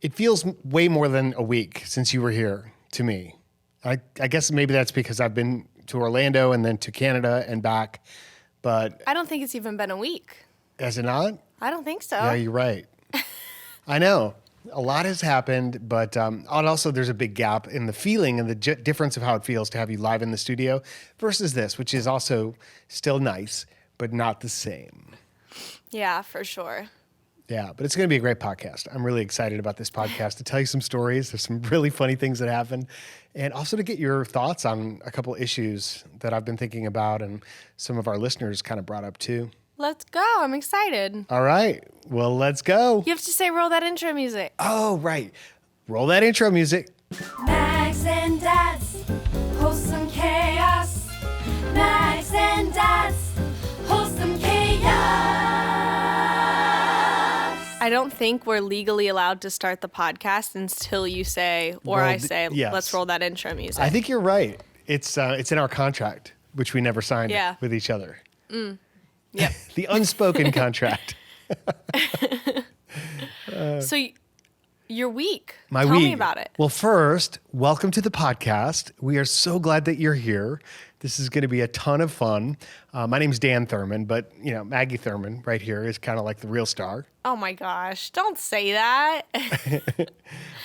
It feels way more than a week since you were here to me. I guess maybe that's because I've been to Orlando and then to Canada and back, but... I don't think it's even been a week. Has it not? I don't think so. Yeah, you're right. I know. A lot has happened, but and also there's a big gap in the feeling and the difference of how it feels to have you live in the studio versus this, which is also still nice, but not the same. Yeah, for sure. Yeah, but it's going to be a great podcast. I'm really excited about this podcast to tell you some stories. There's some really funny things that happen, and also to get your thoughts on a couple issues that I've been thinking about and some of our listeners kind of brought up too. Let's go. I'm excited. All right. Well, let's go. You have to say roll that intro music. Oh, right. Roll that intro music. Mags and Dads, wholesome chaos. Mags and Dads, wholesome chaos. I don't think we're legally allowed to start the podcast until you say, or I say, yes. Let's roll that intro music. I think you're right. It's in our contract, which we never signed with each other. Yep. The unspoken contract. So your week. My Tell week. me about it. Well, first, welcome to the podcast. We are so glad that you're here. This is going to be a ton of fun. My name's Dan Thurman, but Maggie Thurman right here is kind of like the real star. Oh my gosh! Don't say that.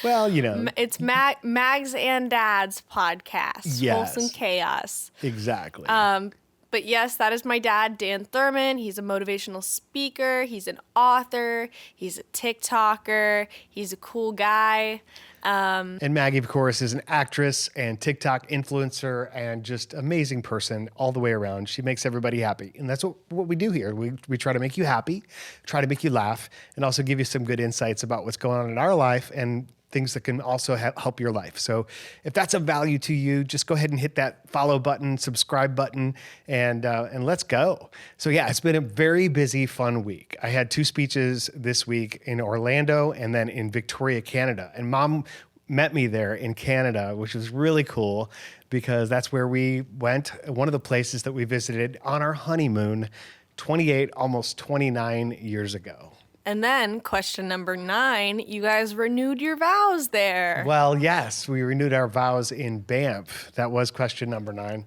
Well, it's Mags and Dad's podcast. Yes. Wholesome chaos. Exactly. But yes, that is my dad, Dan Thurman. He's a motivational speaker. He's an author. He's a TikToker. He's a cool guy. And Maggie, of course, is an actress and TikTok influencer and just amazing person all the way around. She makes everybody happy. And that's what we do here. We try to make you happy, try to make you laugh, and also give you some good insights about what's going on in our life and things that can also help your life. So if that's of value to you, just go ahead and hit that follow button, subscribe button, and let's go. So yeah, it's been a very busy, fun week. I had 2 speeches this week in Orlando and then in Victoria, Canada. And Mom met me there in Canada, which was really cool because that's where we went, one of the places that we visited on our honeymoon 28, almost 29 years ago. And then question number 9, you guys renewed your vows there. Well, yes, we renewed our vows in Banff. That was question number 9.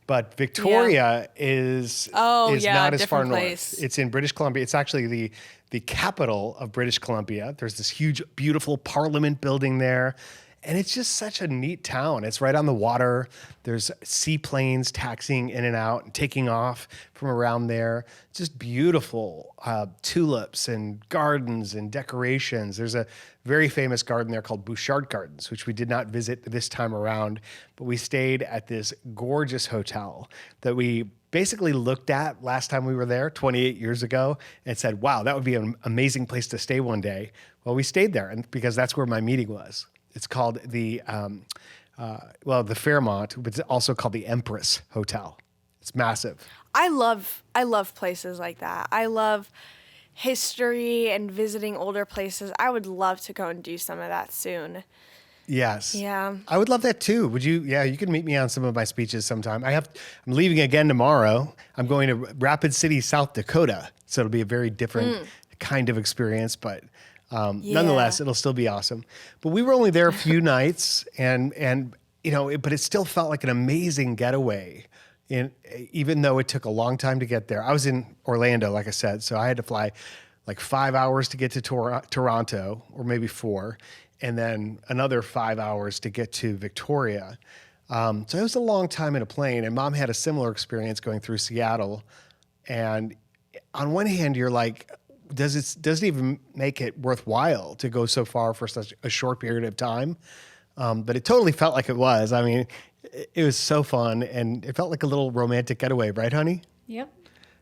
But Victoria is not as far place. north. It's in British Columbia. It's actually the capital of British Columbia. There's this huge, beautiful Parliament building there. And it's just such a neat town. It's right on the water. There's seaplanes taxiing in and out and taking off from around there. Just beautiful tulips and gardens and decorations. There's a very famous garden there called Bouchard Gardens, which we did not visit this time around, but we stayed at this gorgeous hotel that we basically looked at last time we were there 28 years ago and said, wow, that would be an amazing place to stay one day. Well, we stayed there because that's where my meeting was. It's called the Fairmont, but it's also called the Empress Hotel. It's massive. I love places like that. I love history and visiting older places. I would love to go and do some of that soon. Yes. Yeah. I would love that too. Would you? Yeah, you can meet me on some of my speeches sometime. I'm leaving again tomorrow. I'm going to Rapid City, South Dakota. So it'll be a very different kind of experience, but nonetheless, it'll still be awesome. But we were only there a few nights and but it still felt like an amazing getaway. Even though it took a long time to get there. I was in Orlando, like I said, so I had to fly like 5 hours to get to Toronto, or maybe 4, and then another 5 hours to get to Victoria. So it was a long time in a plane, and Mom had a similar experience going through Seattle. And on one hand, you're like, does it even make it worthwhile to go so far for such a short period of time? But it totally felt like it was. I mean, it was so fun, and it felt like a little romantic getaway, right, honey? Yep,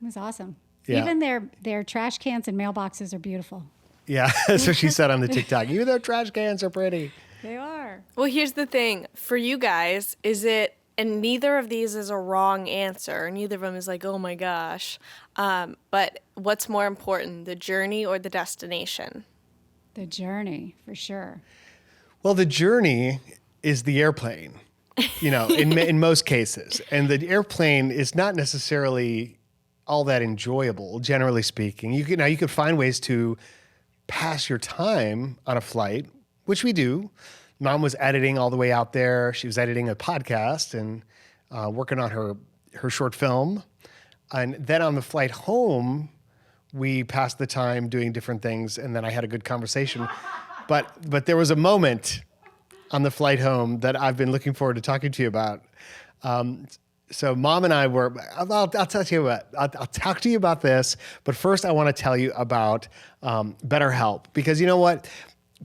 it was awesome. Yeah. Even their trash cans and mailboxes are beautiful. Yeah, that's what she said on the TikTok. Even their trash cans are pretty. They are. Well, here's the thing. For you guys, and neither of these is a wrong answer. Neither of them is like, oh my gosh. But what's more important, the journey or the destination? The journey, for sure. Well, the journey is the airplane, in most cases. And the airplane is not necessarily all that enjoyable, generally speaking. You could find ways to pass your time on a flight, which we do. Mom was editing all the way out there. She was editing a podcast and working on her short film. And then on the flight home, we passed the time doing different things, and then I had a good conversation. But there was a moment on the flight home that I've been looking forward to talking to you about. So Mom and I were, I'll talk to you about this, but first I want to tell you about BetterHelp, because you know what?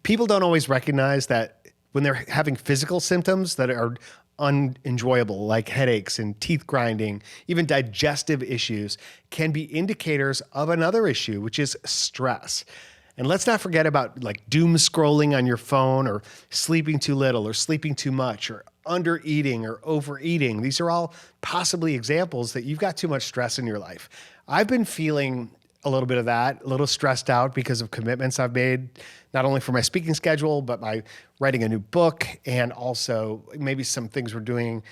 People don't always recognize that when they're having physical symptoms that are unenjoyable, like headaches and teeth grinding, even digestive issues, can be indicators of another issue, which is stress. And let's not forget about like doom scrolling on your phone, or sleeping too little, or sleeping too much, or under eating or overeating. These are all possibly examples that you've got too much stress in your life. I've been feeling a little bit of that, a little stressed out because of commitments I've made, not only for my speaking schedule, but by writing a new book, and also maybe some things we're doing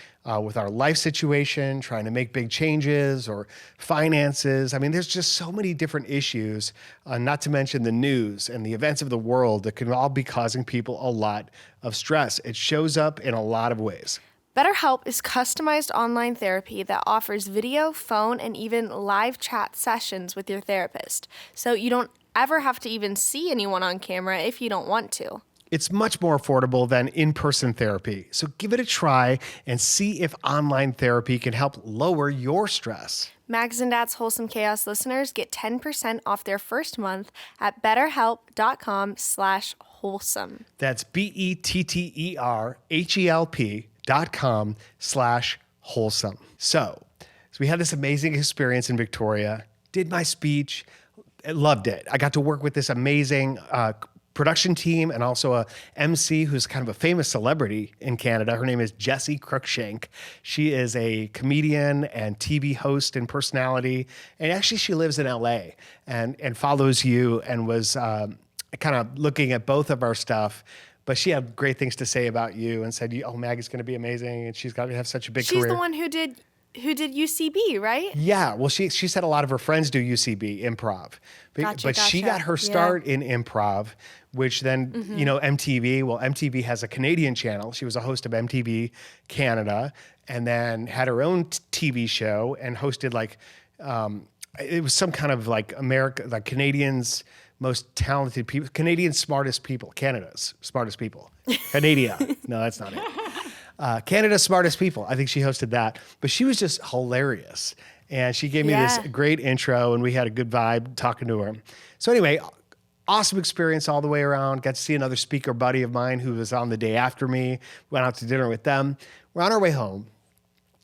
with our life situation, trying to make big changes, or finances. I mean, there's just so many different issues, not to mention the news and the events of the world that can all be causing people a lot of stress. It shows up in a lot of ways. BetterHelp is customized online therapy that offers video, phone, and even live chat sessions with your therapist. So you don't ever have to even see anyone on camera if you don't want to. It's much more affordable than in-person therapy. So give it a try and see if online therapy can help lower your stress. Mags and Dad's Wholesome Chaos listeners get 10% off their first month at betterhelp.com/wholesome. That's betterhelp.com/wholesome. So we had this amazing experience in Victoria, did my speech, loved it. I got to work with this amazing production team, and also a MC who's kind of a famous celebrity in Canada. Her name is Jessi Cruickshank. She is a comedian and TV host and personality. And actually she lives in LA and follows you, and was kind of looking at both of our stuff. But she had great things to say about you and said, oh, Maggie's going to be amazing, and she's got to have such a big career. She's the one who did UCB, right? Yeah. Well, she said a lot of her friends do UCB, improv. But she got her start in improv, which then, MTV, MTV has a Canadian channel. She was a host of MTV Canada, and then had her own TV show and hosted it was some kind of Canadians' most talented people, Canadians' smartest people, Canada's smartest people. Canada. No, that's not it. Canada's Smartest People. I think she hosted that. But she was just hilarious. And she gave me this great intro, and we had a good vibe talking to her. So anyway, awesome experience all the way around. Got to see another speaker buddy of mine who was on the day after me. Went out to dinner with them. We're on our way home.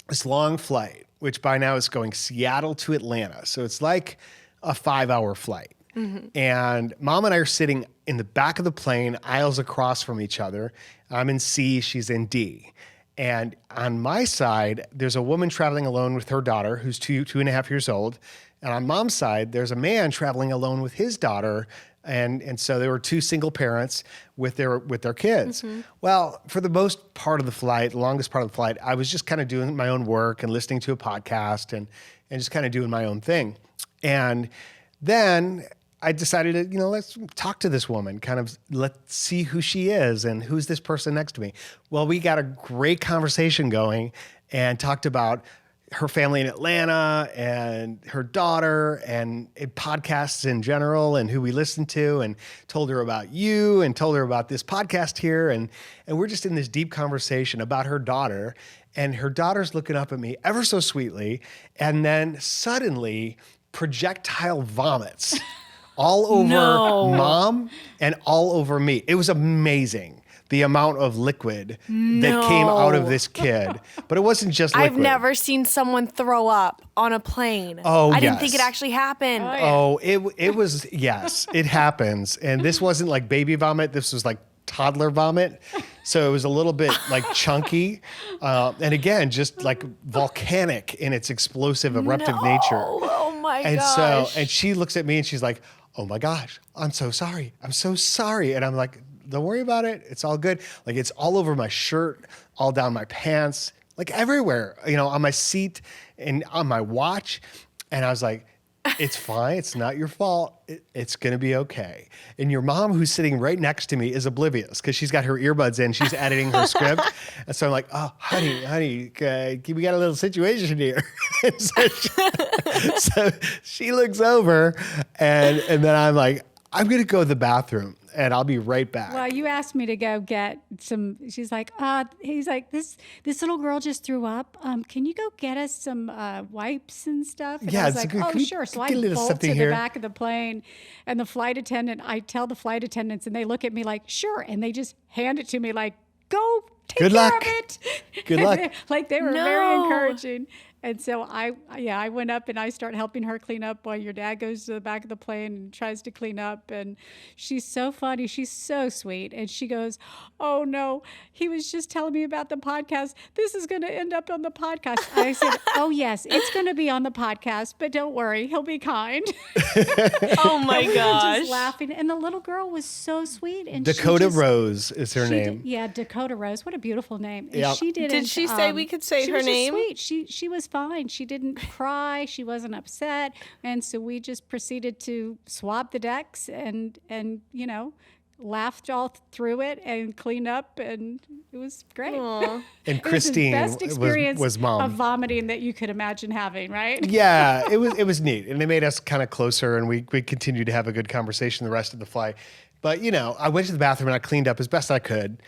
This long flight, which by now is going Seattle to Atlanta. So it's like a 5-hour flight. Mm-hmm. And Mom and I are sitting in the back of the plane, aisles across from each other. I'm in C, she's in D. And on my side, there's a woman traveling alone with her daughter, who's 2.5 years old. And on Mom's side, there's a man traveling alone with his daughter. And so there were two single parents with their kids. Mm-hmm. Well, for the most part of the flight, the longest part of the flight, I was just kind of doing my own work and listening to a podcast and just kind of doing my own thing. And then I decided to, let's talk to this woman, kind of let's see who she is and who's this person next to me. Well, we got a great conversation going and talked about her family in Atlanta and her daughter and podcasts in general and who we listen to, and told her about you and told her about this podcast here. And we're just in this deep conversation about her daughter, and her daughter's looking up at me ever so sweetly. And then suddenly projectile vomits all over Mom and all over me. It was amazing, the amount of liquid that came out of this kid. But it wasn't just liquid. I've never seen someone throw up on a plane. Oh, I didn't think it actually happened. It was, yes, it happens. And this wasn't like baby vomit. This was like toddler vomit. So it was a little bit like chunky. And again, just like volcanic in its explosive, eruptive nature. Oh my and gosh. And she looks at me and she's like, oh my gosh, I'm so sorry. I'm so sorry. And I'm like, don't worry about it. It's all good. Like, it's all over my shirt, all down my pants, like everywhere, on my seat and on my watch. And I was like, It's fine. It's not your fault. It's going to be okay. And your mom, who's sitting right next to me, is oblivious because she's got her earbuds in. She's editing her script. And so I'm like, oh, honey, we got a little situation here. And so she looks over and then I'm like, I'm going to go to the bathroom and I'll be right back. Well, you asked me to go get some. She's like, he's like, this little girl just threw up. Can you go get us some wipes and stuff? And I was like, oh, sure. So I bolt to the back of the plane, and the flight attendant, I tell the flight attendants, and they look at me like, sure, and they just hand it to me like, go take Good care luck. of it. Good luck. Like they were very encouraging. And so I went up and I start helping her clean up while your dad goes to the back of the plane and tries to clean up. And she's so funny. She's so sweet. And she goes, oh no, he was just telling me about the podcast. This is going to end up on the podcast. I said, oh yes, it's going to be on the podcast, but don't worry, he'll be kind. Oh my We were gosh. just laughing. And the little girl was so sweet. And Dakota Rose is her name. Dakota Rose. What a beautiful name. And Yep. she didn't. Did she say we could say she her was just name? sweet. She was fine. She didn't cry. She wasn't upset. And so we just proceeded to swab the decks and laughed all through it and cleaned up, and it was great. And It was the Christine best experience was mom. of vomiting that you could imagine having, right? Yeah, it was neat, and they made us kind of closer, and we continued to have a good conversation the rest of the flight. But I went to the bathroom and I cleaned up as best I could,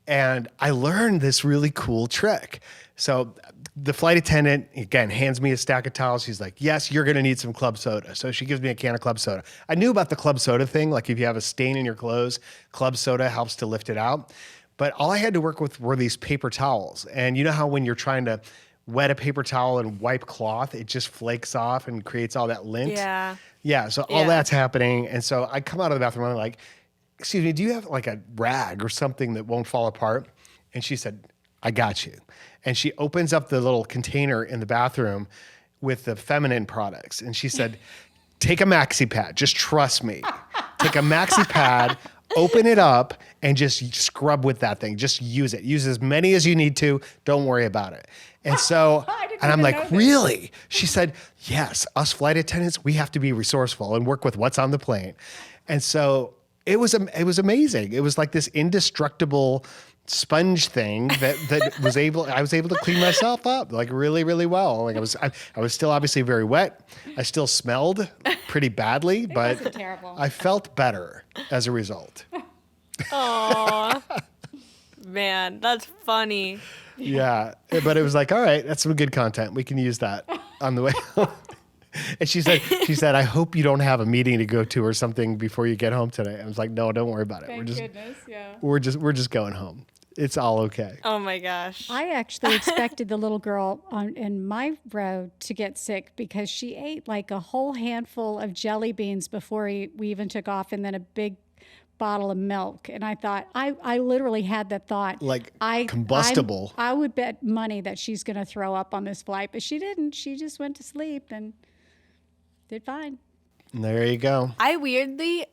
and I learned this really cool trick. So the flight attendant, again, hands me a stack of towels. She's like, yes, you're going to need some club soda. So she gives me a can of club soda. I knew about the club soda thing. Like if you have a stain in your clothes, club soda helps to lift it out. But all I had to work with were these paper towels. And you know how when you're trying to wet a paper towel and wipe cloth, it just flakes off and creates all that lint? Yeah. Yeah, so all that's happening. And so I come out of the bathroom and I'm like, excuse me, do you have like a rag or something that won't fall apart? And she said, I got you. And she opens up the little container in the bathroom with the feminine products. And she said, take a maxi pad. Just trust me. Take a maxi pad, open it up, and just scrub with that thing. Just use it. Use as many as you need to. Don't worry about it. And so, and I'm like, really? She said, yes, us flight attendants, we have to be resourceful and work with what's on the plane. And so it was amazing. It was like this indestructible sponge thing that I was able to clean myself up like really, really well. Like I was still obviously very wet. I still smelled pretty badly, but wasn't terrible. I felt better as a result. Aw. Man, that's funny. Yeah. But it was like, all right, that's some good content. We can use that on the way home. And she said, I hope you don't have a meeting to go to or something before you get home today. I was like, no, don't worry about it. Thank goodness, yeah. We're just going home. It's all okay. Oh my gosh. I actually expected the little girl in my row to get sick because she ate like a whole handful of jelly beans before we even took off, and then a big bottle of milk. And I thought, I literally had that thought. Like combustible. I would bet money that she's going to throw up on this flight, but she didn't. She just went to sleep and did fine. There you go. I weirdly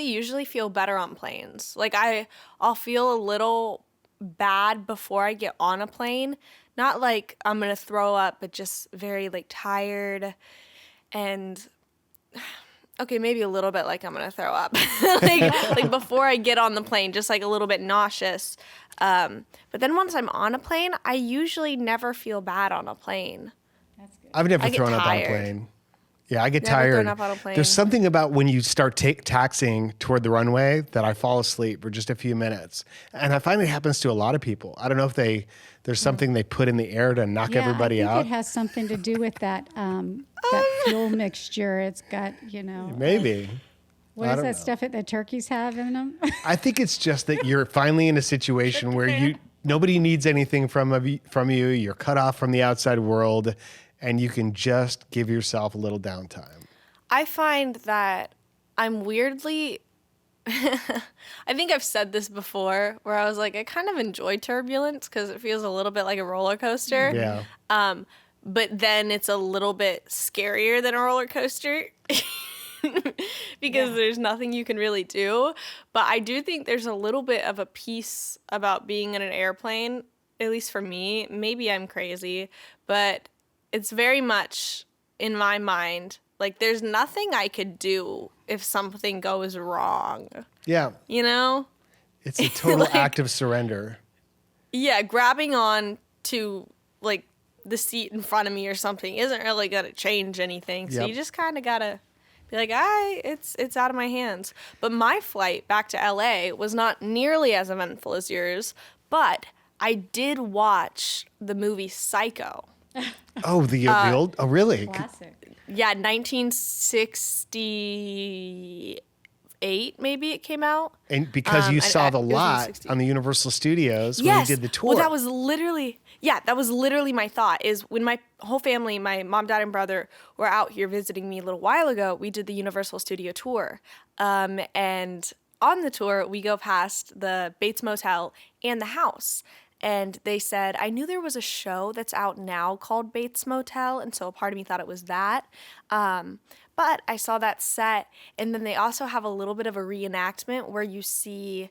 usually feel better on planes. Like I'll feel a little bad before I get on a plane. Not like I'm gonna throw up, but just very like tired and okay, maybe a little bit like I'm gonna throw up. like before I get on the plane, just like a little bit nauseous. But then once I'm on a plane, I usually never feel bad on a plane. That's good. I've never I get thrown up on a tired. plane. Yeah, I get Never tired. thrown up on a plane. There's something about when you start taxiing toward the runway that I fall asleep for just a few minutes. And I find it happens to a lot of people. I don't know if there's something they put in the air to knock everybody I think out. it has something to do with that fuel mixture. It's got, Maybe. what I is don't that know. stuff that turkeys have in them? I think it's just that you're finally in a situation where nobody needs anything from you. You're cut off from the outside world, and you can just give yourself a little downtime. I find that I'm weirdly I think I've said this before where I was like, I kind of enjoy turbulence because it feels a little bit like a roller coaster. Yeah. But then it's a little bit scarier than a roller coaster because there's nothing you can really do. But I do think there's a little bit of a peace about being in an airplane, at least for me. Maybe I'm crazy, but it's very much in my mind Like, there's nothing I could do if something goes wrong, Yeah. you know? It's a total act of surrender. Yeah, grabbing on to, like, the seat in front of me or something isn't really going to change anything. So Yep. you just kind of got to be like, it's out of my hands. But my flight back to LA was not nearly as eventful as yours, but I did watch the movie Psycho. Oh, the old. Oh, really? Classic. Yeah, 1968 maybe it came out. And because you and saw the it was in lot 60. on the Universal Studios when we did the tour. Well, that was literally my thought is when my whole family, my mom, dad, and brother were out here visiting me a little while ago, we did the Universal Studio tour. And on the tour, we go past the Bates Motel and the house. And they said, I knew there was a show that's out now called Bates Motel. And so a part of me thought it was that. But I saw that set. And then they also have a little bit of a reenactment where you see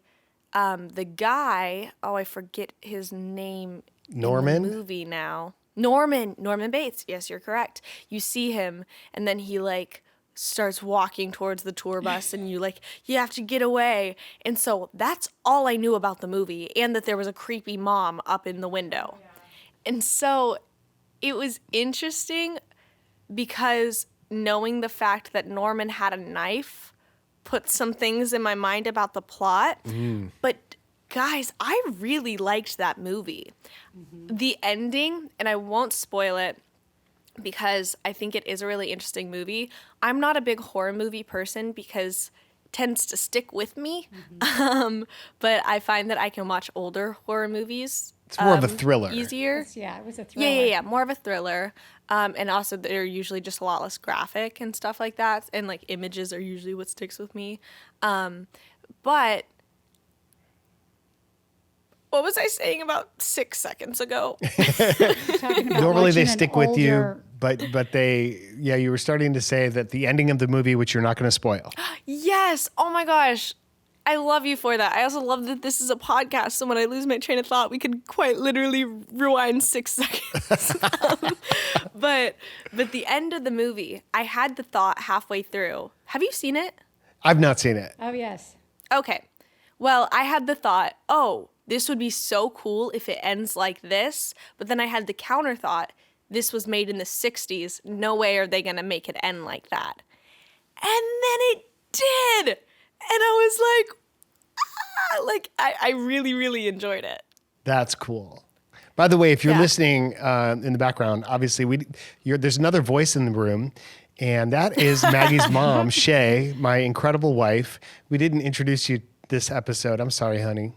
the guy, I forget his name. Norman? In the movie now. Norman Bates. Yes, you're correct. You see him, and then he starts walking towards the tour bus, and you have to get away. And so that's all I knew about the movie, and that there was a creepy mom up in the window. Yeah. And so it was interesting because knowing the fact that Norman had a knife put some things in my mind about the plot. But guys, I really liked that movie. Mm-hmm. The ending, and I won't spoil it because I think it is a really interesting movie. I'm not a big horror movie person because it tends to stick with me. Mm-hmm. But I find that I can watch older horror movies. It's more of a thriller. Easier. It was a thriller. Yeah. More of a thriller. And also they're usually just a lot less graphic and stuff like that. And images are usually what sticks with me. But what was I saying about 6 seconds ago? Normally they stick with you, but you were starting to say that the ending of the movie, which you're not going to spoil. Yes. Oh my gosh. I love you for that. I also love that this is a podcast, so when I lose my train of thought, we could quite literally rewind 6 seconds. But the end of the movie, I had the thought halfway through. Have you seen it? I've not seen it. Oh, yes. Okay. Well, I had the thought, this would be so cool if it ends like this. But then I had the counter thought, this was made in the 60s. No way are they going to make it end like that. And then it did. And I was I really, really enjoyed it. That's cool. By the way, if you're listening in the background, obviously there's another voice in the room. And that is Maggie's mom, Shay, my incredible wife. We didn't introduce you this episode. I'm sorry, honey.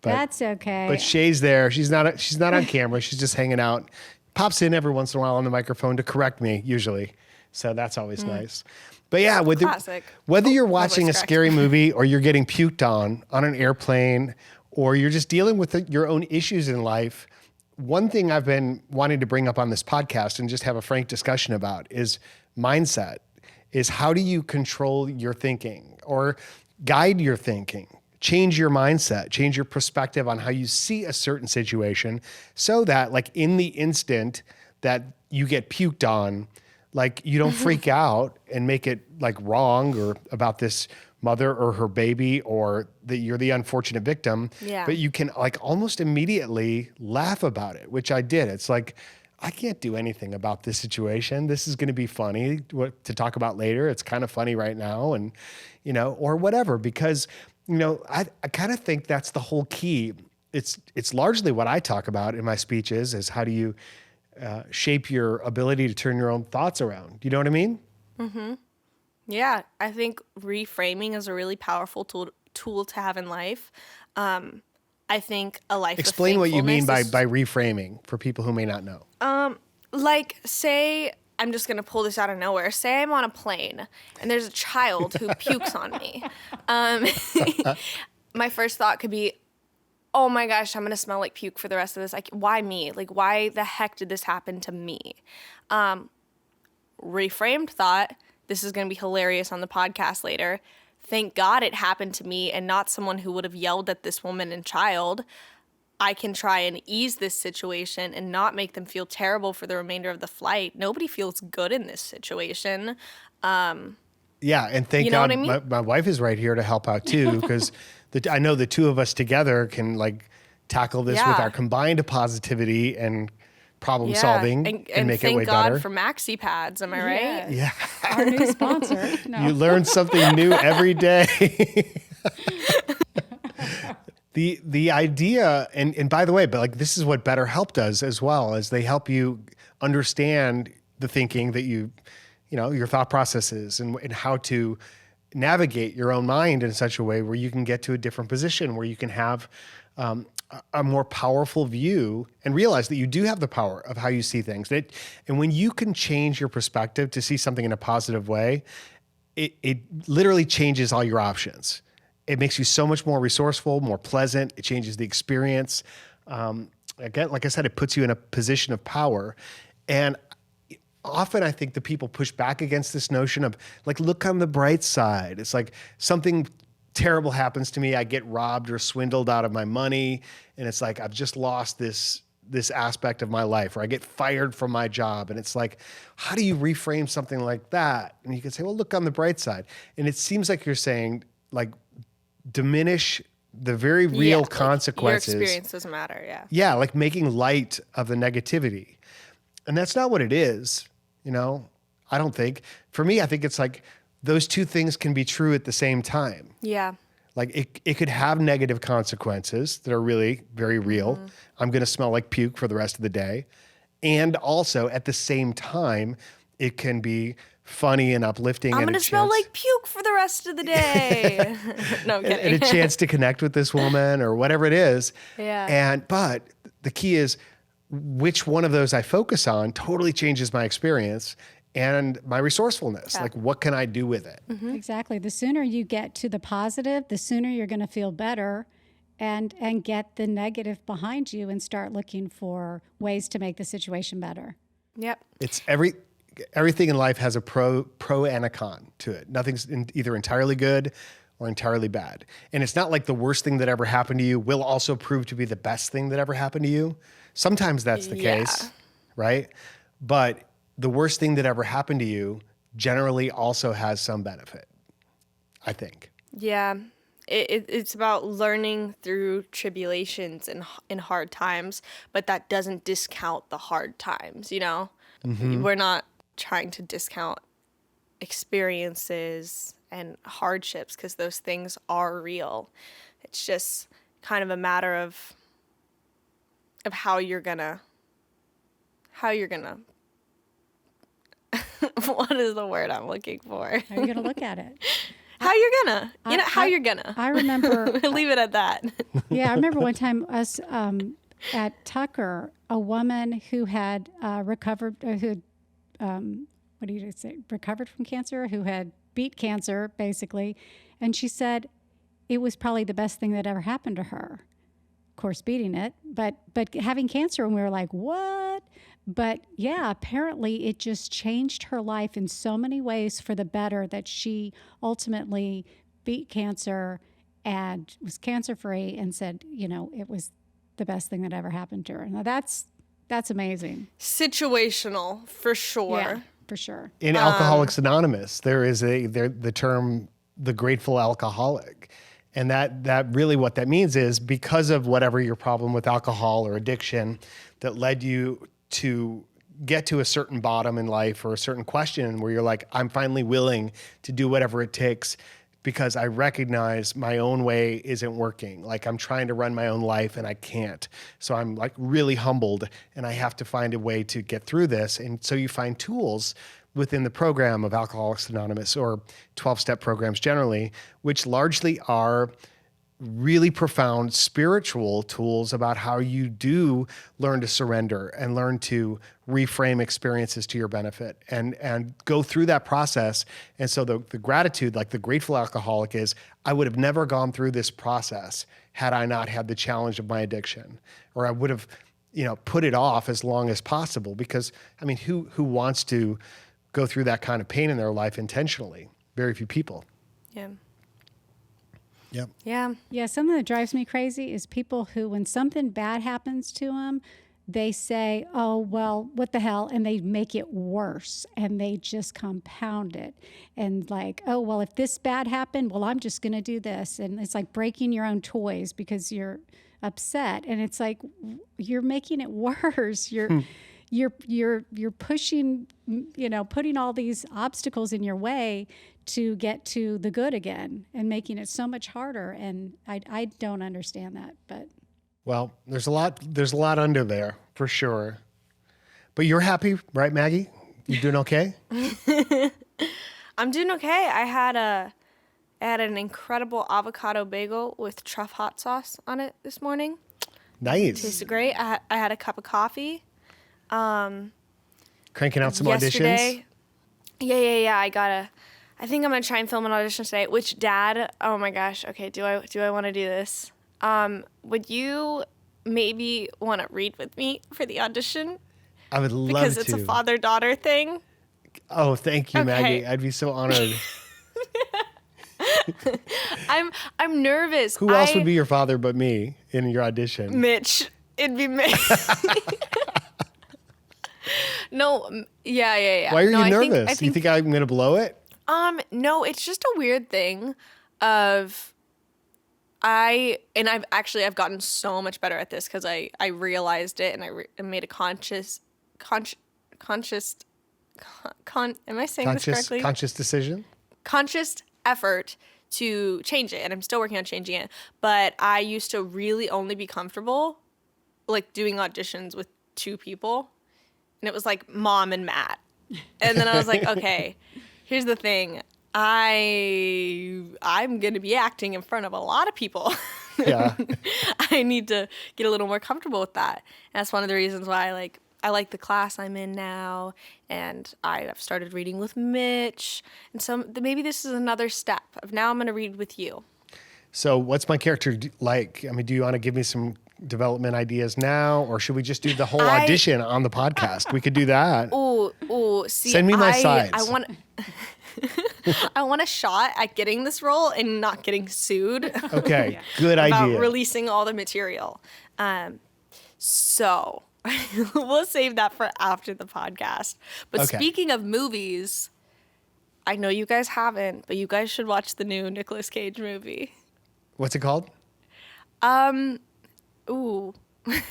But, that's okay. But Shay's there. She's not on camera. She's just hanging out. Pops in every once in a while on the microphone to correct me, usually. So that's always nice. But yeah, whether you're watching a scary movie or you're getting puked on an airplane or you're just dealing with your own issues in life, one thing I've been wanting to bring up on this podcast and just have a frank discussion about is mindset. Is how do you control your thinking or guide your thinking? Change your mindset, change your perspective on how you see a certain situation so that in the instant that you get puked on, you don't freak out and make it wrong or about this mother or her baby or that you're the unfortunate victim. Yeah. But you can almost immediately laugh about it, which I did. It's I can't do anything about this situation. This is going to be funny to talk about later. It's kind of funny right now and, or whatever, because I kind of think that's the whole key. It's largely what I talk about in my speeches is how do you shape your ability to turn your own thoughts around. You know what I mean? Mm-hmm. Yeah, I think reframing is a really powerful tool to have in life. I think a life Explain of what you mean by is, reframing for people who may not know. Say, I'm just going to pull this out of nowhere. Say I'm on a plane and there's a child who pukes on me. My first thought could be, oh my gosh, I'm going to smell like puke for the rest of this. Why me? Why the heck did this happen to me? Reframed thought, this is going to be hilarious on the podcast later. Thank God it happened to me and not someone who would have yelled at this woman and child. I can try and ease this situation and not make them feel terrible for the remainder of the flight. Nobody feels good in this situation. Yeah, and thank You know God what I mean? my wife is right here to help out too, because I know the two of us together can like tackle this with Yeah. our combined positivity and problem solving and make it thank way God better. for maxi pads. Am I right? Yes. Yeah, Our new sponsor. No. you learn something new every day. The idea, and by the way, but like this is what BetterHelp does as well, is they help you understand the thinking that your thought processes and how to navigate your own mind in such a way where you can get to a different position, where you can have a more powerful view and realize that you do have the power of how you see things. And when you can change your perspective to see something in a positive way, it literally changes all your options. It makes you so much more resourceful, more pleasant. It changes the experience. Again, like I said, it puts you in a position of power. And often I think the people push back against this notion of like, look on the bright side. It's like something terrible happens to me. I get robbed or swindled out of my money. And it's like, I've just lost this aspect of my life, or I get fired from my job. And it's like, how do you reframe something like that? And you can say, well, look on the bright side. And it seems like you're saying like, diminish the very real Like, consequences. Your experience doesn't matter. Yeah. Yeah, like making light of the negativity. And that's not what it is, I don't think. For me, I think it's like those two things can be true at the same time. Yeah. Like it could have negative consequences that are really very real. I'm going to smell like puke for the rest of the day. And also at the same time, it can be funny and uplifting. I'm and going to smell like puke for the rest of the day. No, I'm kidding. and a chance to connect with this woman or whatever it is. Yeah. But the key is which one of those I focus on totally changes my experience and my resourcefulness. Yeah. Like, what can I do with it? Exactly. The sooner you get to the positive, the sooner you're going to feel better and get the negative behind you and start looking for ways to make the situation better. Yep. It's everything in life has a pro and a con to it. Nothing's either entirely good or entirely bad. And it's not like the worst thing that ever happened to you will also prove to be the best thing that ever happened to you. Sometimes that's the case, right? But the worst thing that ever happened to you generally also has some benefit, I think. Yeah. It's about learning through tribulations and in hard times, but that doesn't discount the hard times, We're not trying to discount experiences and hardships because those things are real. It's just kind of a matter of how you're gonna what is the word I'm looking for? How are you going to look at it? How you're gonna, how you're gonna. I remember. Leave it at that. Yeah, I remember one time us at Tucker, a woman who had recovered from cancer, who had beat cancer, basically. And she said it was probably the best thing that ever happened to her. Of course, beating it, but having cancer, and we were like, what? But yeah, apparently it just changed her life in so many ways for the better that she ultimately beat cancer and was cancer-free and said, it was the best thing that ever happened to her. Now that's amazing. Situational, for sure. Yeah, for sure. In Alcoholics Anonymous, there is the term the grateful alcoholic. And that really what that means is because of whatever your problem with alcohol or addiction that led you to get to a certain bottom in life or a certain question where you're like, I'm finally willing to do whatever it takes because I recognize my own way isn't working. Like I'm trying to run my own life and I can't. So I'm like really humbled and I have to find a way to get through this. And so you find tools within the program of Alcoholics Anonymous or 12-step programs generally, which largely are really profound spiritual tools about how you do learn to surrender and learn to reframe experiences to your benefit and go through that process. And so the gratitude, like the grateful alcoholic is, I would have never gone through this process had I not had the challenge of my addiction, or I would have, put it off as long as possible because, who wants to go through that kind of pain in their life intentionally? Very few people. Yeah. Yep. Yeah. Yeah, something that drives me crazy is people who, when something bad happens to them, they say, oh, well, what the hell? And they make it worse and they just compound it. And like, oh, well, if this bad happened, well, I'm just going to do this. And it's like breaking your own toys because you're upset. And it's like, you're making it worse. You're pushing, putting all these obstacles in your way to get to the good again and making it so much harder. And I don't understand that, but. Well, there's a lot under there for sure. But you're happy, right, Maggie? You doing okay? I'm doing okay. I had an incredible avocado bagel with truff hot sauce on it this morning. Nice. Tasted great. I had a cup of coffee. Cranking out some Yesterday, auditions? Yeah. I think I'm gonna try and film an audition today. Which, Dad? Oh my gosh. Okay. Do I want to do this? Would you maybe want to read with me for the audition? I would love to. Because it's a father-daughter thing. Oh, thank you, Okay. Maggie. I'd be so honored. I'm nervous. Who else would be your father but me in your audition? Mitch? It'd be Mitch. No. Yeah. Why are No, you nervous? I think, You think I'm going to blow it? No, it's just a weird thing of I've gotten so much better at this because I realized it and I made a conscious am I saying this correctly? Conscious decision? Conscious effort to change it, and I'm still working on changing it. But I used to really only be comfortable like doing auditions with two people, and it was like Mom and Matt. And then I was like, okay, here's the thing. I'm going to be acting in front of a lot of people. Yeah. I need to get a little more comfortable with that. And that's one of the reasons why I like the class I'm in now, and I've started reading with Mitch. And so maybe this is another step of now I'm going to read with you. So what's my character like? I mean, do you want to give me some development ideas now, or should we just do the whole audition on the podcast? We could do that. Ooh, see, Send me my sides. I want a shot at getting this role and not getting sued. Okay, good about idea. releasing all the material. So we'll save that for after the podcast. But Okay. Speaking of movies, I know you guys haven't, but you guys should watch the new Nicolas Cage movie. What's it called? Ooh. I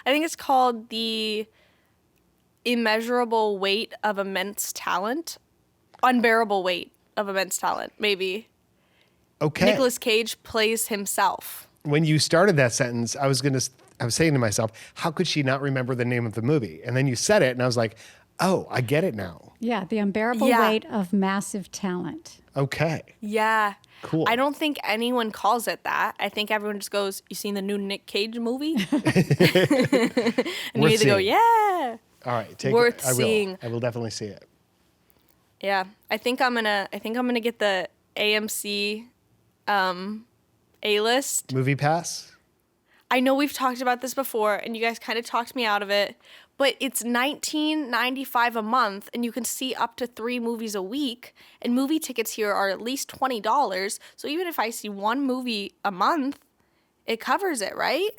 think it's called The Immeasurable Weight of Immense Talent. Unbearable Weight of Immense Talent, maybe. Okay. Nicolas Cage plays himself. When you started that sentence, I was saying to myself, how could she not remember the name of the movie? And then you said it, and I was like, oh, I get it now. Yeah, the unbearable weight of massive talent. Okay. Yeah. Cool. I don't think anyone calls it that. I think everyone just goes, you seen the new Nick Cage movie? And you either go, yeah. All right. Worth seeing. I will definitely see it. Yeah. I think I'm gonna get the AMC A-list. Movie Pass? I know we've talked about this before and you guys kind of talked me out of it, but it's $19.95 a month and you can see up to 3 movies a week, and movie tickets here are at least $20. So even if I see one movie a month, it covers it, right?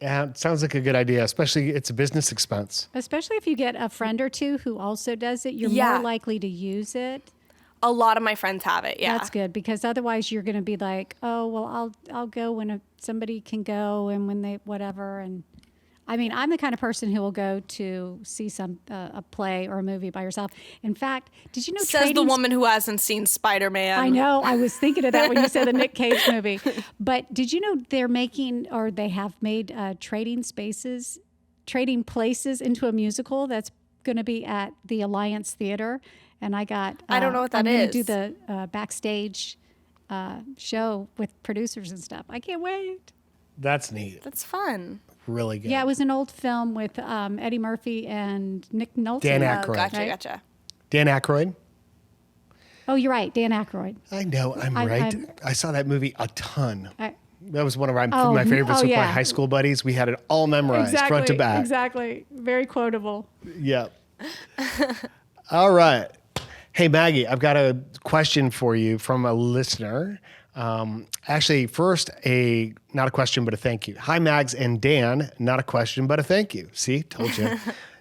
Yeah, it sounds like a good idea, especially it's a business expense. Especially if you get a friend or two who also does it, you're more likely to use it. A lot of my friends have it, yeah. That's good, because otherwise you're going to be like, oh, well, I'll go when somebody can go and when they whatever. And I mean, I'm the kind of person who will go to see a play or a movie by yourself. In fact, did you know? Says the woman who hasn't seen Spider-Man. I know. I was thinking of that when you said the Nick Cage movie. But did you know they have made Trading Places into a musical that's going to be at the Alliance Theater? And I don't know what that is. I'm going to do the backstage show with producers and stuff. I can't wait. That's neat. That's fun. Really good. Yeah, it was an old film with Eddie Murphy and Nick Nolte. Dan Aykroyd. Gotcha. Dan Aykroyd? Oh, you're right. Dan Aykroyd. I know. I'm right. I saw that movie a ton. That was one of my favorites with my high school buddies. We had it all memorized front to back. Exactly. Very quotable. Yeah. All right. Hey, Maggie, I've got a question for you from a listener. Actually, first, not a question, but a thank you. Hi, Mags and Dan. Not a question, but a thank you. See, told you.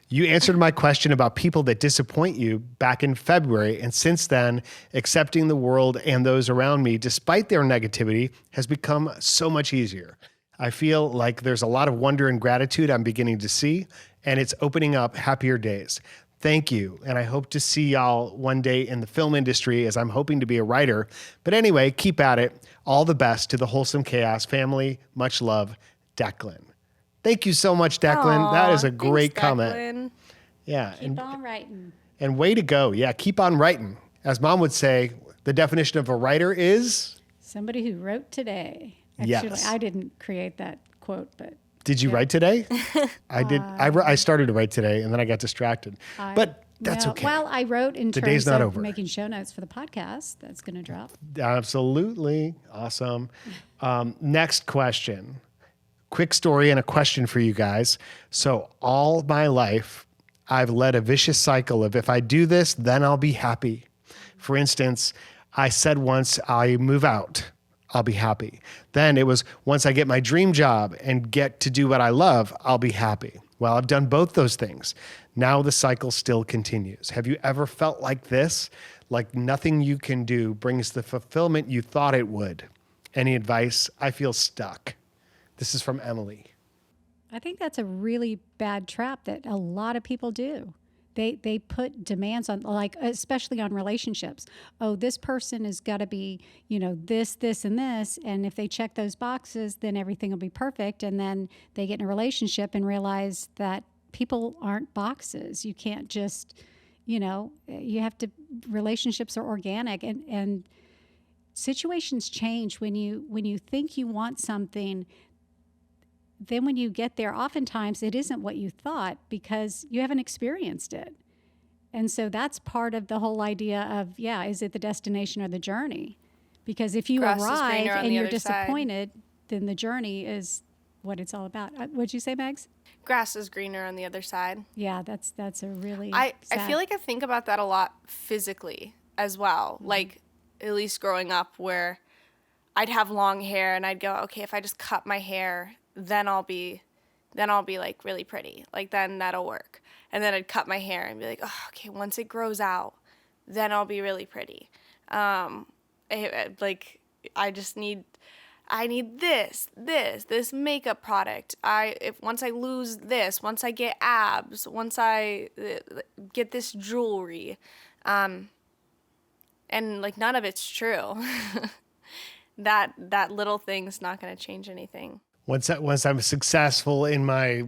You answered my question about people that disappoint you back in February. And since then, accepting the world and those around me, despite their negativity, has become so much easier. I feel like there's a lot of wonder and gratitude I'm beginning to see, and it's opening up happier days. Thank you. And I hope to see y'all one day in the film industry, as I'm hoping to be a writer. But anyway, keep at it. All the best to the Wholesome Chaos family. Much love, Declan. Thank you so much, Declan. That is a great comment. Declan. Yeah. Keep on writing. And way to go. Yeah, keep on writing. As Mom would say, the definition of a writer is? Somebody who wrote today. Actually, Yes. I didn't create that quote, but Did you write today? I did. I started to write today, and then I got distracted. But that's no, okay. Well, I wrote in day's terms not of over. making show notes for the podcast that's going to drop. Absolutely. Awesome. Next question. Quick story and a question for you guys. So all my life, I've led a vicious cycle of if I do this, then I'll be happy. For instance, I said once I move out, I'll be happy. Then it was once I get my dream job and get to do what I love, I'll be happy. Well, I've done both those things. Now the cycle still continues. Have you ever felt like this? Like nothing you can do brings the fulfillment you thought it would? Any advice? I feel stuck. This is from Emily. I think that's a really bad trap that a lot of people do. They put demands on, like, especially on relationships. Oh, this person has got to be, this, and this. And if they check those boxes, then everything will be perfect. And then they get in a relationship and realize that people aren't boxes. You can't just, you have to, relationships are organic and situations change when you think you want something. Then when you get there, oftentimes it isn't what you thought because you haven't experienced it. And so that's part of the whole idea of, is it the destination or the journey? Because if you Grass is arrive greener on and the you're other side. disappointed, then the journey is what it's all about. What'd you say, Megs? Grass is greener on the other side. Yeah, that's a really I sad. feel like I think about that a lot physically as well. Mm-hmm. Like, at least growing up, where I'd have long hair and I'd go, okay, if I just cut my hair, then I'll be like really pretty. Like then that'll work. And then I'd cut my hair and be like, oh, okay, once it grows out, then I'll be really pretty. I need this makeup product. Once I lose this, once I get abs, once I get this jewelry, and like none of it's true. That little thing's not going to change anything. Once I'm successful in my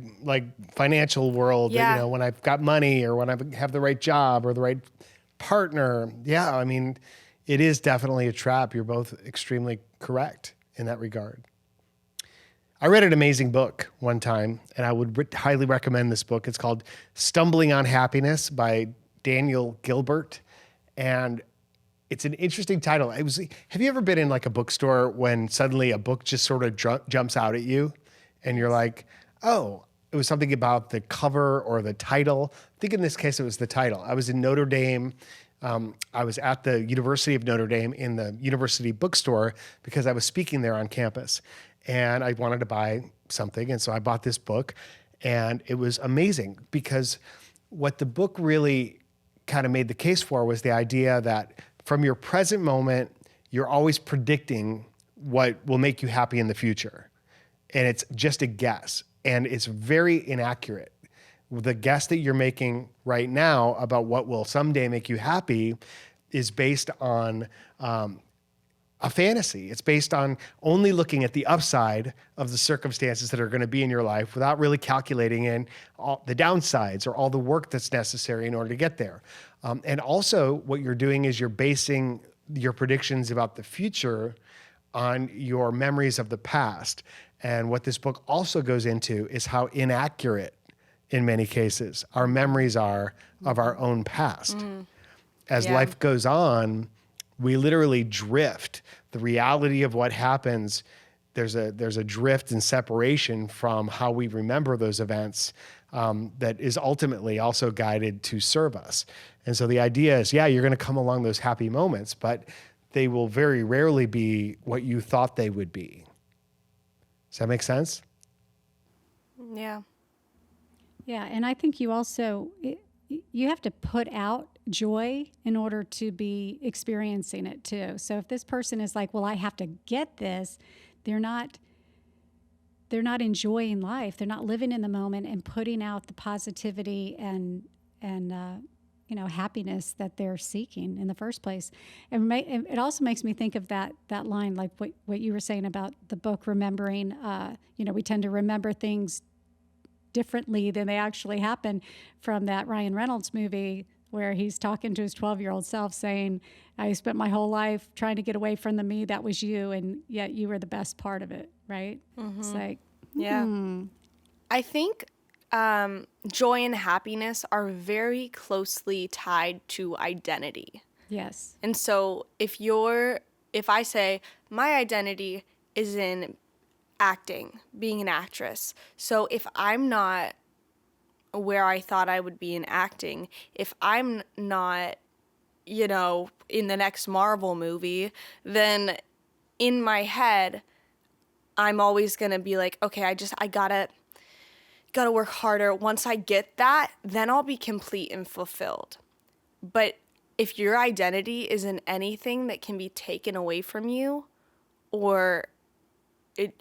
financial world, Yeah. when I've got money or when I have the right job or the right partner, I mean, it is definitely a trap. You're both extremely correct in that regard. I read an amazing book one time, and I would highly recommend this book. It's called Stumbling on Happiness by Daniel Gilbert, and it's an interesting title. Have you ever been in like a bookstore when suddenly a book just sort of jumps out at you and you're like, oh, it was something about the cover or the title. I think in this case, it was the title. I was in Notre Dame. I was at the University of Notre Dame in the university bookstore because I was speaking there on campus and I wanted to buy something. And so I bought this book and it was amazing because what the book really kind of made the case for was the idea that from your present moment, you're always predicting what will make you happy in the future. And it's just a guess. And it's very inaccurate. The guess that you're making right now about what will someday make you happy is based on a fantasy. It's based on only looking at the upside of the circumstances that are going to be in your life without really calculating in all the downsides or all the work that's necessary in order to get there. And also what you're doing is you're basing your predictions about the future on your memories of the past. And what this book also goes into is how inaccurate, in many cases, our memories are of our own past. As life goes on, we literally drift. The reality of what happens, there's a drift and separation from how we remember those events that is ultimately also guided to serve us. And so the idea is, you're going to come along those happy moments, but they will very rarely be what you thought they would be. Does that make sense? Yeah. Yeah, and I think you also you have to put out joy in order to be experiencing it too. So if this person is like, well, I have to get this, they're not enjoying life. They're not living in the moment and putting out the positivity and happiness that they're seeking in the first place. And it also makes me think of that line, like what you were saying about the book, remembering. We tend to remember things differently than they actually happen, from that Ryan Reynolds movie where he's talking to his 12-year-old self saying, I spent my whole life trying to get away from the me that was you, and yet you were the best part of it, right? Mm-hmm. It's like, yeah. I think joy and happiness are very closely tied to identity. Yes. And so if I say my identity is in acting, being an actress. So if I'm not where I thought I would be in acting, if I'm not, in the next Marvel movie, then in my head, I'm always going to be like, okay, I gotta work harder. Once I get that, then I'll be complete and fulfilled. But if your identity is in anything that can be taken away from you, or it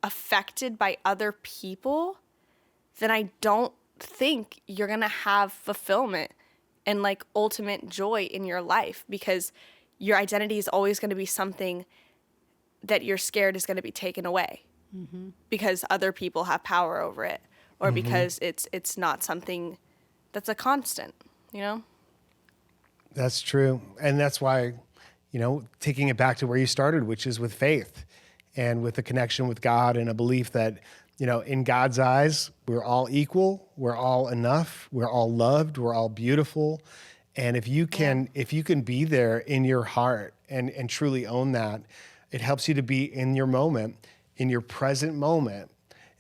affected by other people, then I don't think you're going to have fulfillment and ultimate joy in your life, because your identity is always going to be something that you're scared is going to be taken away because other people have power over it, or because it's not something that's a constant, That's true. And that's why, taking it back to where you started, which is with faith and with a connection with God and a belief that, in God's eyes, we're all equal, we're all enough, we're all loved, we're all beautiful. And if you can be there in your heart and truly own that, it helps you to be in your moment, in your present moment,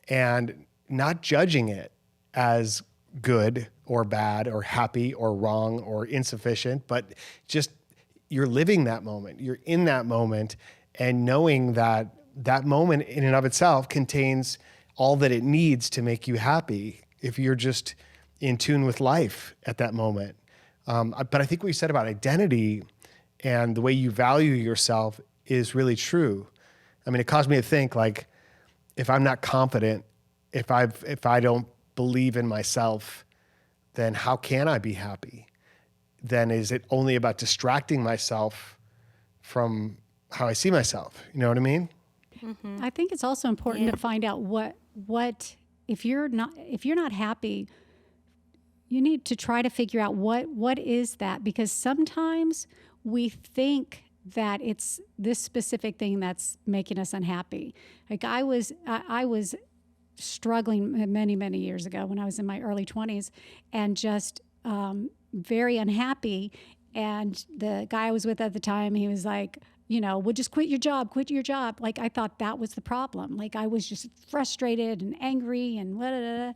and not judging it as good or bad or happy or wrong or insufficient, but just you're living that moment. You're in that moment, and knowing that that moment in and of itself contains all that it needs to make you happy if you're just in tune with life at that moment. But I think what you said about identity and the way you value yourself is really true. I mean, it caused me to think, if I'm not confident, if I don't believe in myself, then how can I be happy? Then is it only about distracting myself from how I see myself? You know what I mean? Mm-hmm. I think it's also important to find out what if you're not happy, you need to try to figure out what is that, because sometimes we think that it's this specific thing that's making us unhappy. I was struggling many years ago when I was in my early 20s, and just very unhappy. And the guy I was with at the time, he was like, well, just quit your job. I thought that was the problem. I was just frustrated and angry and blah, blah, blah.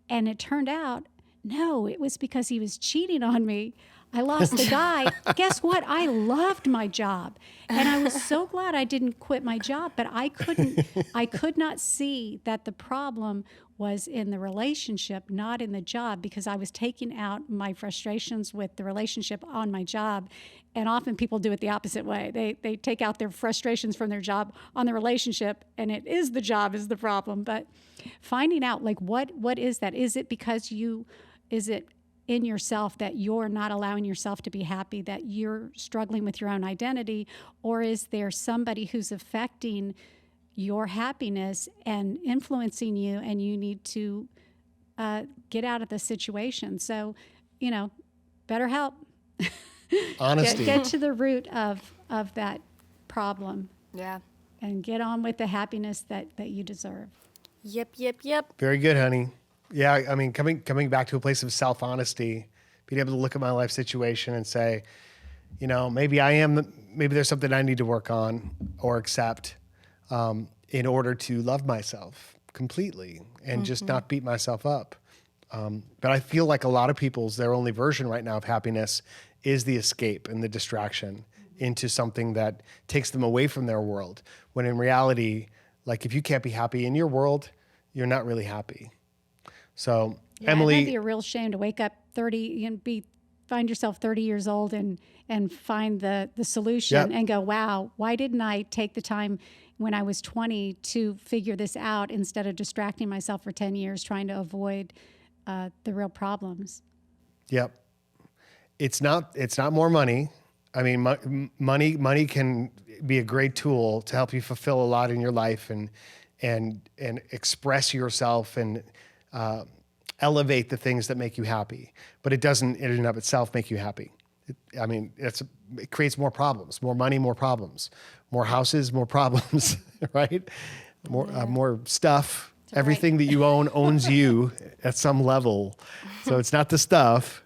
And it turned out, no, it was because he was cheating on me. I lost the guy. Guess what? I loved my job. And I was so glad I didn't quit my job, but I could not see that the problem was in the relationship, not in the job, because I was taking out my frustrations with the relationship on my job. And often people do it the opposite way. They take out their frustrations from their job on the relationship, and it is the job is the problem. But finding out what is that? Is it because is it in yourself that you're not allowing yourself to be happy, that you're struggling with your own identity, or is there somebody who's affecting your happiness and influencing you, and you need to get out of the situation? So, better help. Honesty. Get to the root of that problem. Yeah. And get on with the happiness that you deserve. Yep. Very good, honey. Yeah, I mean, coming back to a place of self-honesty, being able to look at my life situation and say, maybe there's something I need to work on or accept in order to love myself completely and just not beat myself up. But I feel like a lot of their only version right now of happiness is the escape and the distraction into something that takes them away from their world. When in reality, like if you can't be happy in your world, you're not really happy. So Yeah, Emily, it'd be a real shame to wake up 30 and find yourself 30 years old and find the solution and go, wow, why didn't I take the time when I was 20 to figure this out instead of distracting myself for 10 years trying to avoid the real problems? Yep. It's not more money. I mean, money can be a great tool to help you fulfill a lot in your life and express yourself and elevate the things that make you happy. But it doesn't in and of itself make you happy. It creates more problems. More money, more problems. More houses, more problems, right? More stuff. Everything that you own owns you at some level. So it's not the stuff.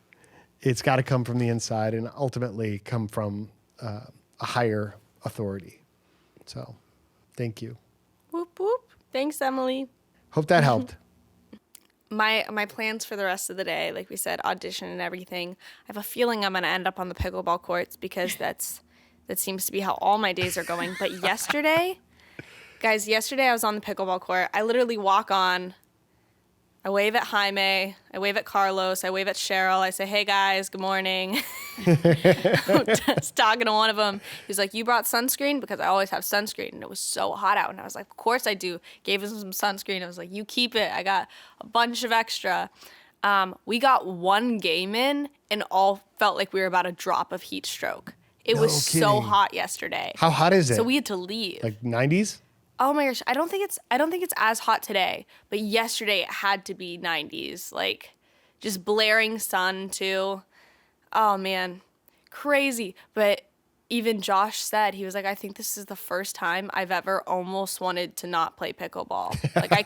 It's got to come from the inside and ultimately come from a higher authority. So thank you. Whoop, whoop. Thanks, Emily. Hope that helped. My plans for the rest of the day, like we said, audition and everything. I have a feeling I'm going to end up on the pickleball courts because that seems to be how all my days are going. But yesterday I was on the pickleball court. I literally walk on. I wave at Jaime. I wave at Carlos. I wave at Cheryl. I say, hey, guys, good morning. I was talking to one of them. He was like, you brought sunscreen? Because I always have sunscreen. And it was so hot out. And I was like, of course I do. Gave him some sunscreen. I was like, you keep it. I got a bunch of extra. We got one game in and all felt like we were about a drop of heat stroke. It was so kidding. hot yesterday. How hot is it? So we had to leave. Like 90s? Oh my gosh, I don't think it's as hot today, but yesterday it had to be 90s, like just blaring sun too. Oh man, crazy. But even Josh said, he was like, I think this is the first time I've ever almost wanted to not play pickleball. Like I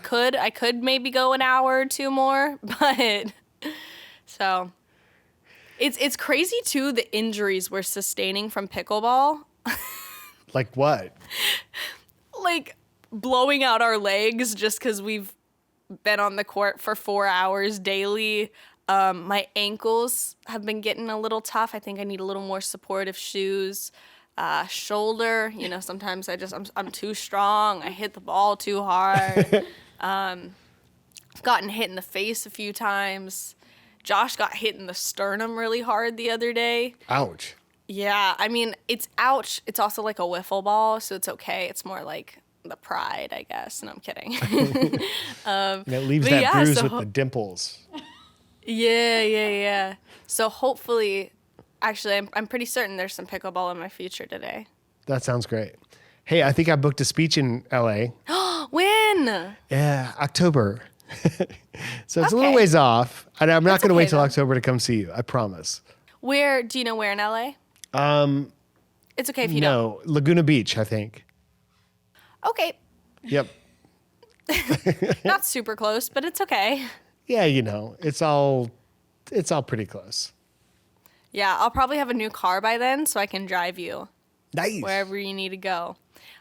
could maybe go an hour or two more, but so it's crazy too, the injuries we're sustaining from pickleball. Like what? Like blowing out our legs just because we've been on the court for 4 hours daily. My ankles have been getting a little tough. I think I need a little more supportive shoes. Shoulder, sometimes I'm too strong. I hit the ball too hard. I've gotten hit in the face a few times. Josh got hit in the sternum really hard the other day. Ouch. Yeah, I mean, it's ouch. It's also like a wiffle ball, so it's okay. It's more like the pride, I guess. No, I'm kidding. And it leaves that bruise with the dimples. Yeah. So hopefully, actually, I'm pretty certain there's some pickleball in my future today. That sounds great. Hey, I think I booked a speech in LA. When? Yeah, October. So it's a little ways off. And I'm not going to wait till October to come see you. I promise. Where? Do you know where in LA? It's okay if you don't. No, Laguna Beach, I think. Okay. Yep. Not super close, but it's okay. Yeah, it's all pretty close. Yeah, I'll probably have a new car by then so I can drive you Nice. wherever you need to go.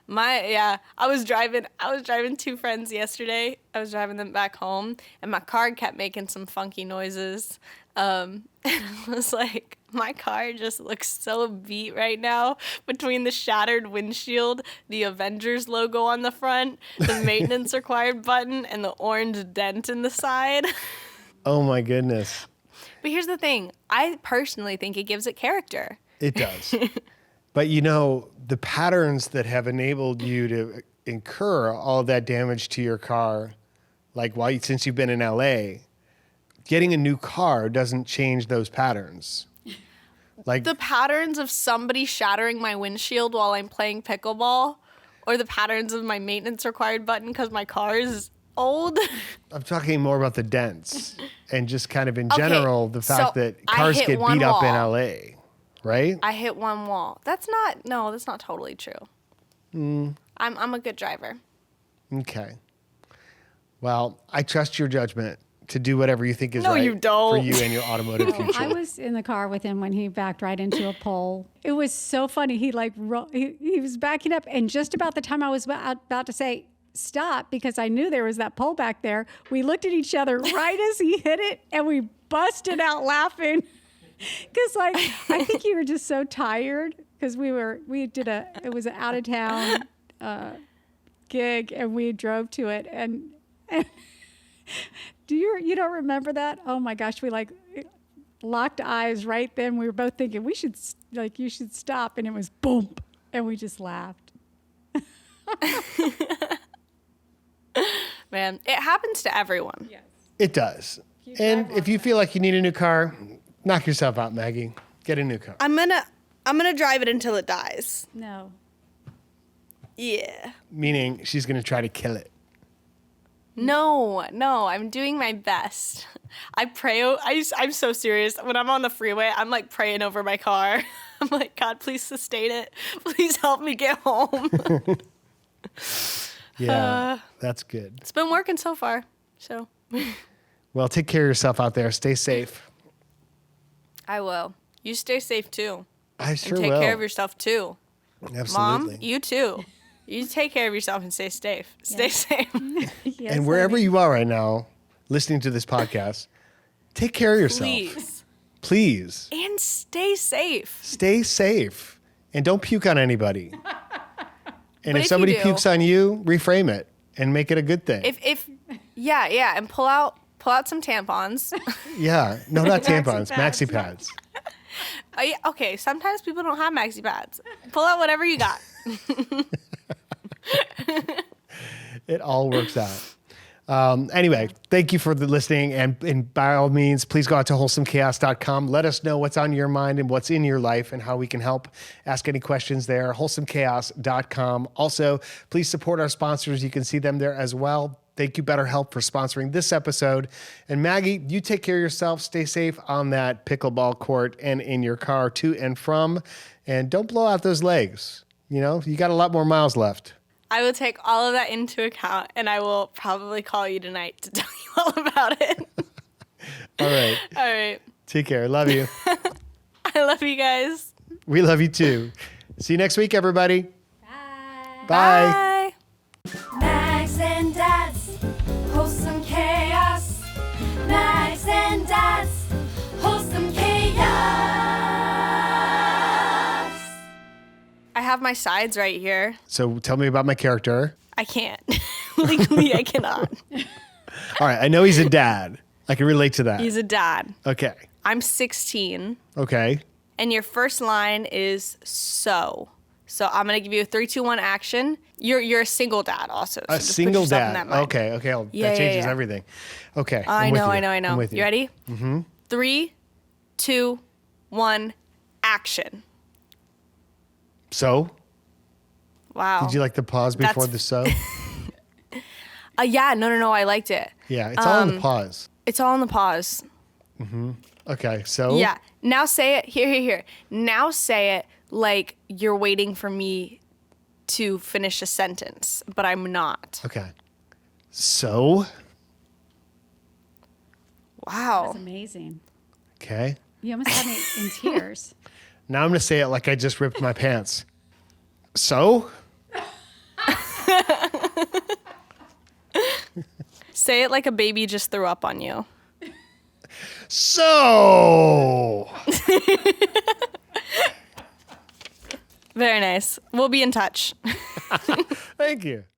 I was driving two friends yesterday. I was driving them back home and my car kept making some funky noises. And I was like, my car just looks so beat right now between the shattered windshield, the Avengers logo on the front, the maintenance required button, and the orange dent in the side. Oh my goodness. But here's the thing. I personally think it gives it character. It does. But the patterns that have enabled you to incur all of that damage to your car, like since you've been in LA, getting a new car doesn't change those patterns. Like the patterns of somebody shattering my windshield while I'm playing pickleball, or the patterns of my maintenance required button because my car is old. I'm talking more about the dents and just kind of in general, the fact that cars get one beat up in wall. LA, right? I hit one wall. That's not totally true. I'm a good driver. Okay. Well, I trust your judgment to do whatever you think is No, right you don't. for you and your automotive future. I was in the car with him when he backed right into a pole. It was so funny. He was backing up, and just about the time I was about to say stop, because I knew there was that pole back there, we looked at each other right as he hit it, and we busted out laughing. Because like I think you were just so tired because it was an out of town gig and we drove to it and you don't remember that? Oh my gosh, we like locked eyes right then. We were both thinking you should stop, and it was boom, and we just laughed. Man, it happens to everyone. Yes. It does. And if you feel like you need a new car, knock yourself out, Maggie. Get a new car. I'm gonna drive it until it dies. No. Yeah. Meaning she's going to try to kill it. No, I'm doing my best. I pray. I'm so serious. When I'm on the freeway, I'm like praying over my car. I'm like, God, please sustain it. Please help me get home. Yeah, that's good. It's been working so far. So Well, take care of yourself out there. Stay safe. I will. You stay safe too. I sure And take will. care of yourself too. Absolutely. Mom, you too. You take care of yourself and stay safe. Stay safe. Yes, And wherever you are right now, listening to this podcast, take care of yourself. Please. Please. And stay safe. Stay safe. And don't puke on anybody. And But if if somebody you do- pukes on you, reframe it and make it a good thing. If yeah, and pull out some tampons. Yeah. No, not tampons. pads. Maxi pads. Okay, sometimes people don't have maxi pads. Pull out whatever you got. It all works out. Anyway, thank you for listening. And by all means, please go out to wholesomechaos.com. Let us know what's on your mind and what's in your life and how we can help. Ask any questions there, wholesomechaos.com. Also, please support our sponsors. You can see them there as well. Thank you, BetterHelp, for sponsoring this episode. And Maggie, you take care of yourself. Stay safe on that pickleball court and in your car to and from. And don't blow out those legs. You know, you got a lot more miles left. I will take all of that into account, and I will probably call you tonight to tell you all about it. All right. All right. Take care. Love you. I love you guys. We love you too. See you next week, everybody. Bye. Bye. Bye. Max and Dad's wholesome chaos. Max and Dad's wholesome chaos. I have my sides right here. So tell me about my character. I can't. Legally, I cannot. All right. I know he's a dad. I can relate to that. He's a dad. Okay. I'm 16, Okay. and your first line is so. So I'm gonna give you a 3, 2, 1 action. You're a single dad also. So A just put single yourself in dad. that mind. Okay. Okay. Yeah, that yeah, changes yeah. everything. Okay. I I'm with know. you. I'm with you. you ready? Mm-hmm. 3, 2, 1, action. So, Wow. did you like the pause before That's- the so? Yeah. No. I liked it. Yeah. It's all in the pause. It's all in the pause. Okay. So. Yeah. Now say it. Here. Now say it like you're waiting for me to finish a sentence, but I'm not. Okay. So. Wow. That's amazing. Okay. You almost had me in tears. Now I'm going to say it like I just ripped my pants. So. Say it like a baby just threw up on you. So. Very nice. We'll be in touch. Thank you.